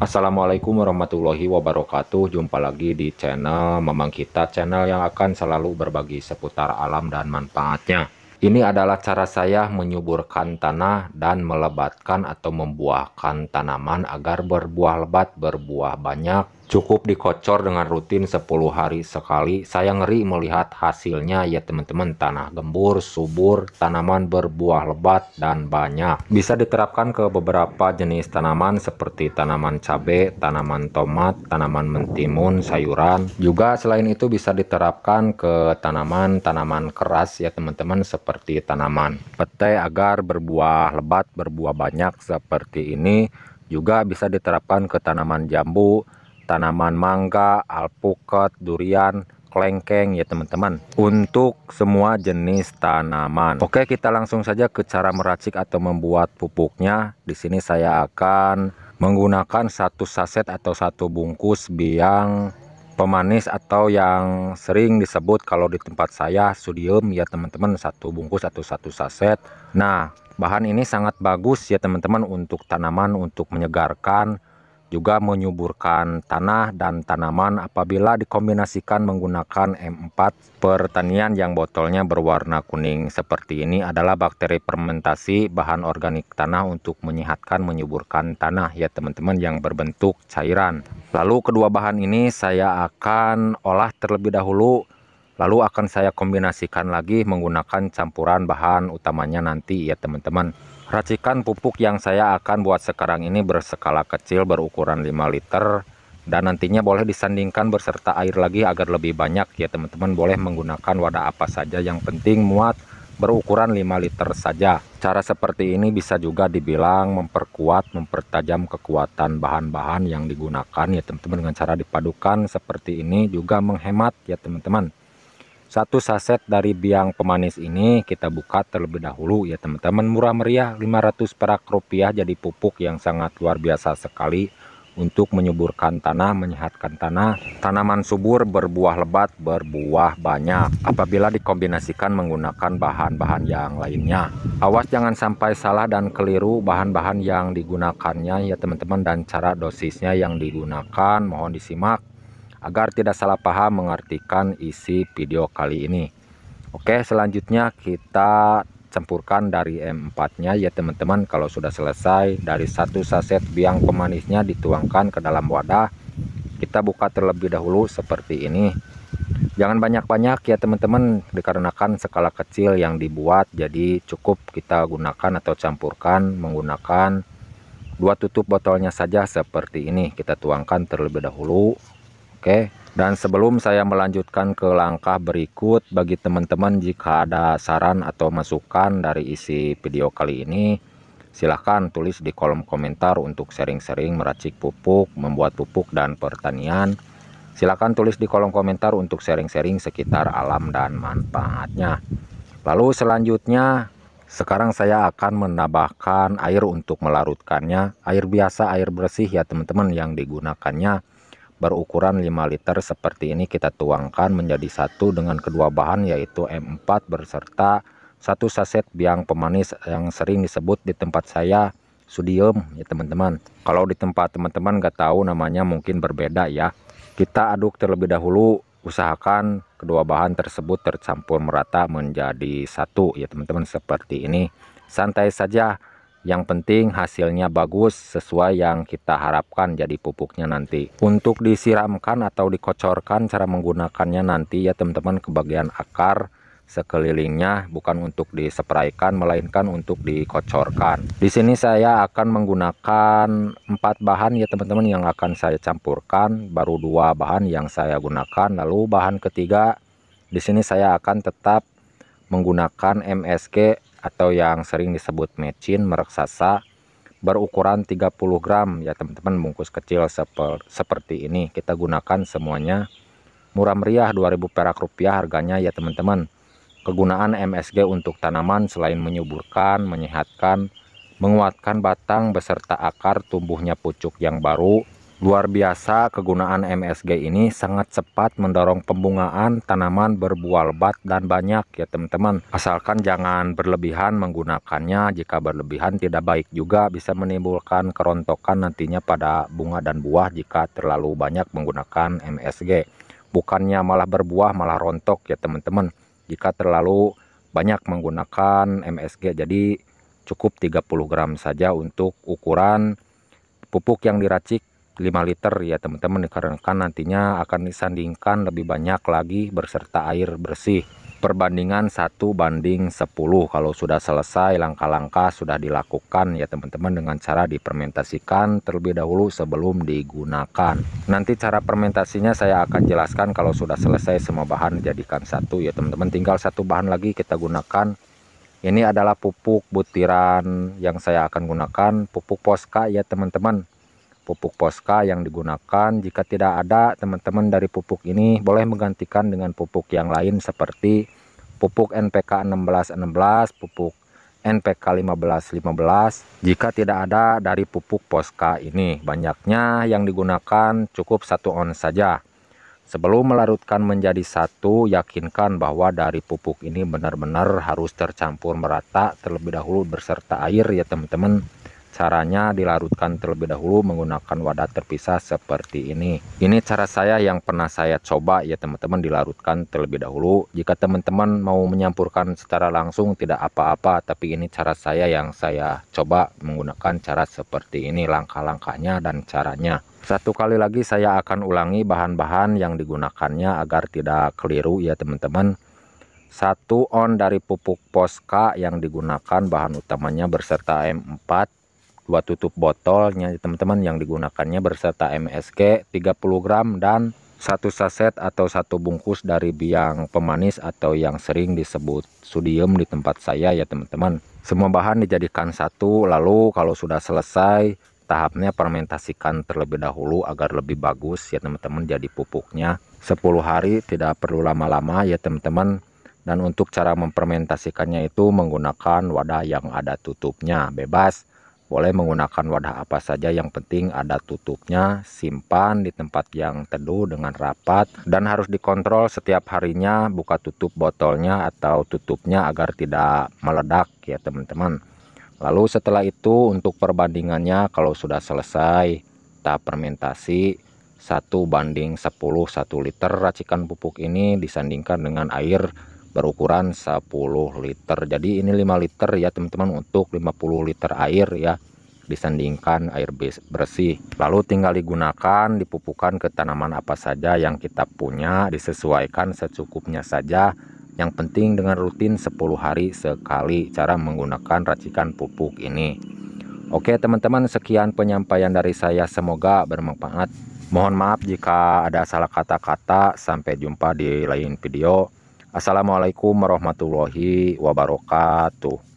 Assalamualaikum warahmatullahi wabarakatuh. Jumpa lagi di channel Mamang Kita, channel yang akan selalu berbagi seputar alam dan manfaatnya. Ini adalah cara saya menyuburkan tanah dan melebatkan atau membuahkan tanaman agar berbuah lebat, berbuah banyak. Cukup dikocor dengan rutin 10 hari sekali. Saya ngeri melihat hasilnya ya teman-teman. Tanah gembur, subur, tanaman berbuah lebat dan banyak. Bisa diterapkan ke beberapa jenis tanaman seperti tanaman cabai, tanaman tomat, tanaman mentimun, sayuran. Juga selain itu bisa diterapkan ke tanaman-tanaman keras ya teman-teman, seperti tanaman petai agar berbuah lebat, berbuah banyak seperti ini. Juga bisa diterapkan ke tanaman jambu, tanaman mangga, alpukat, durian, kelengkeng ya teman-teman, untuk semua jenis tanaman. Oke, kita langsung saja ke cara meracik atau membuat pupuknya. Di sini saya akan menggunakan satu saset atau satu bungkus biang pemanis atau yang sering disebut kalau di tempat saya sodium ya teman-teman, satu bungkus atau satu saset. Nah, bahan ini sangat bagus ya teman-teman untuk tanaman, untuk menyegarkan, juga menyuburkan tanah dan tanaman apabila dikombinasikan menggunakan M4. Pertanian yang botolnya berwarna kuning seperti ini adalah bakteri fermentasi bahan organik tanah untuk menyehatkan, menyuburkan tanah ya teman-teman, yang berbentuk cairan. Lalu kedua bahan ini saya akan olah terlebih dahulu, lalu akan saya kombinasikan lagi menggunakan campuran bahan utamanya nanti ya teman-teman. Racikan pupuk yang saya akan buat sekarang ini berskala kecil, berukuran 5 liter, dan nantinya boleh disandingkan berserta air lagi agar lebih banyak ya teman-teman. Boleh menggunakan wadah apa saja, yang penting muat berukuran 5 liter saja. Cara seperti ini bisa juga dibilang memperkuat, mempertajam kekuatan bahan-bahan yang digunakan ya teman-teman. Dengan cara dipadukan seperti ini juga menghemat ya teman-teman. Satu saset dari biang pemanis ini kita buka terlebih dahulu ya teman-teman. Murah meriah, 500 perak rupiah, jadi pupuk yang sangat luar biasa sekali untuk menyuburkan tanah, menyehatkan tanah. Tanaman subur, berbuah lebat, berbuah banyak apabila dikombinasikan menggunakan bahan-bahan yang lainnya. Awas jangan sampai salah dan keliru bahan-bahan yang digunakannya ya teman-teman, dan cara dosisnya yang digunakan mohon disimak agar tidak salah paham mengartikan isi video kali ini. Oke, selanjutnya kita campurkan dari M4-nya ya teman-teman. Kalau sudah selesai, dari satu saset biang pemanisnya dituangkan ke dalam wadah. Kita buka terlebih dahulu seperti ini. Jangan banyak-banyak ya teman-teman, dikarenakan skala kecil yang dibuat, jadi cukup kita gunakan atau campurkan menggunakan 2 tutup botolnya saja seperti ini. Kita tuangkan terlebih dahulu. Oke, dan sebelum saya melanjutkan ke langkah berikut, bagi teman-teman jika ada saran atau masukan dari isi video kali ini, silahkan tulis di kolom komentar untuk sharing-sharing meracik pupuk, membuat pupuk dan pertanian. Silahkan tulis di kolom komentar untuk sharing-sharing sekitar alam dan manfaatnya. Lalu selanjutnya, sekarang saya akan menambahkan air untuk melarutkannya. Air biasa, air bersih ya teman-teman yang digunakannya, berukuran 5 liter seperti ini. Kita tuangkan menjadi satu dengan kedua bahan, yaitu M4 berserta satu saset biang pemanis yang sering disebut di tempat saya sodium ya teman-teman. Kalau di tempat teman-teman nggak tahu namanya mungkin berbeda ya. Kita aduk terlebih dahulu, usahakan kedua bahan tersebut tercampur merata menjadi satu ya teman-teman, seperti ini. Santai saja, yang penting hasilnya bagus sesuai yang kita harapkan jadi pupuknya nanti. Untuk disiramkan atau dikocorkan, cara menggunakannya nanti ya teman-teman ke bagian akar sekelilingnya, bukan untuk dispraykan melainkan untuk dikocorkan. Di sini saya akan menggunakan 4 bahan ya teman-teman yang akan saya campurkan, baru 2 bahan yang saya gunakan. Lalu bahan ketiga di sini saya akan tetap menggunakan MSG atau yang sering disebut mecin merek Sasa, berukuran 30 gram ya teman-teman, bungkus kecil seperti ini. Kita gunakan semuanya, murah meriah 2000 perak rupiah harganya ya teman-teman. Kegunaan MSG untuk tanaman selain menyuburkan, menyehatkan, menguatkan batang beserta akar tumbuhnya pucuk yang baru, Luar biasa, kegunaan MSG ini sangat cepat mendorong pembungaan tanaman berbuah lebat dan banyak ya teman-teman. Asalkan jangan berlebihan menggunakannya. Jika berlebihan tidak baik juga, bisa menimbulkan kerontokan nantinya pada bunga dan buah jika terlalu banyak menggunakan MSG. Bukannya malah berbuah, malah rontok ya teman-teman jika terlalu banyak menggunakan MSG. Jadi cukup 30 gram saja untuk ukuran pupuk yang diracik 5 liter ya teman-teman, dikarenakan nantinya akan disandingkan lebih banyak lagi berserta air bersih. Perbandingan 1:10 kalau sudah selesai langkah-langkah sudah dilakukan ya teman-teman, dengan cara difermentasikan terlebih dahulu sebelum digunakan. Nanti cara fermentasinya saya akan jelaskan kalau sudah selesai semua bahan dijadikan satu ya teman-teman. Tinggal satu bahan lagi kita gunakan. Ini adalah pupuk butiran yang saya akan gunakan, pupuk Posca ya teman-teman. Pupuk Posca yang digunakan. Jika tidak ada teman-teman dari pupuk ini, boleh menggantikan dengan pupuk yang lain seperti pupuk NPK 1616, pupuk NPK 1515. Jika tidak ada dari pupuk Posca ini, banyaknya yang digunakan cukup 1 ons saja. Sebelum melarutkan menjadi satu, yakinkan bahwa dari pupuk ini benar-benar harus tercampur merata terlebih dahulu berserta air ya teman-teman. Caranya dilarutkan terlebih dahulu menggunakan wadah terpisah seperti ini. Ini cara saya yang pernah saya coba ya teman-teman, dilarutkan terlebih dahulu. Jika teman-teman mau menyampurkan secara langsung tidak apa-apa, tapi ini cara saya yang saya coba menggunakan cara seperti ini, langkah-langkahnya dan caranya. Satu kali lagi saya akan ulangi bahan-bahan yang digunakannya agar tidak keliru ya teman-teman. 1 on dari pupuk Posca yang digunakan bahan utamanya berserta M4, 2 tutup botolnya teman-teman yang digunakannya berserta MSG 30 gram, dan 1 saset atau 1 bungkus dari biang pemanis atau yang sering disebut sodium di tempat saya ya teman-teman. Semua bahan dijadikan satu, lalu kalau sudah selesai tahapnya fermentasikan terlebih dahulu agar lebih bagus ya teman-teman jadi pupuknya. 10 hari, tidak perlu lama-lama ya teman-teman. Dan untuk cara memfermentasikannya itu menggunakan wadah yang ada tutupnya, bebas. Boleh menggunakan wadah apa saja, yang penting ada tutupnya. Simpan di tempat yang teduh dengan rapat dan harus dikontrol setiap harinya, buka tutup botolnya atau tutupnya agar tidak meledak ya teman-teman. Lalu setelah itu untuk perbandingannya, kalau sudah selesai tahap fermentasi 1:10 1 liter racikan pupuk ini disandingkan dengan air berukuran 10 liter. Jadi ini 5 liter ya teman-teman untuk 50 liter air ya, disandingkan air bersih. Lalu tinggal digunakan, dipupukkan ke tanaman apa saja yang kita punya, disesuaikan secukupnya saja. Yang penting dengan rutin 10 hari sekali cara menggunakan racikan pupuk ini. Oke teman-teman, sekian penyampaian dari saya, semoga bermanfaat. Mohon maaf jika ada salah kata-kata. Sampai jumpa di lain video. Assalamualaikum warahmatullahi wabarakatuh.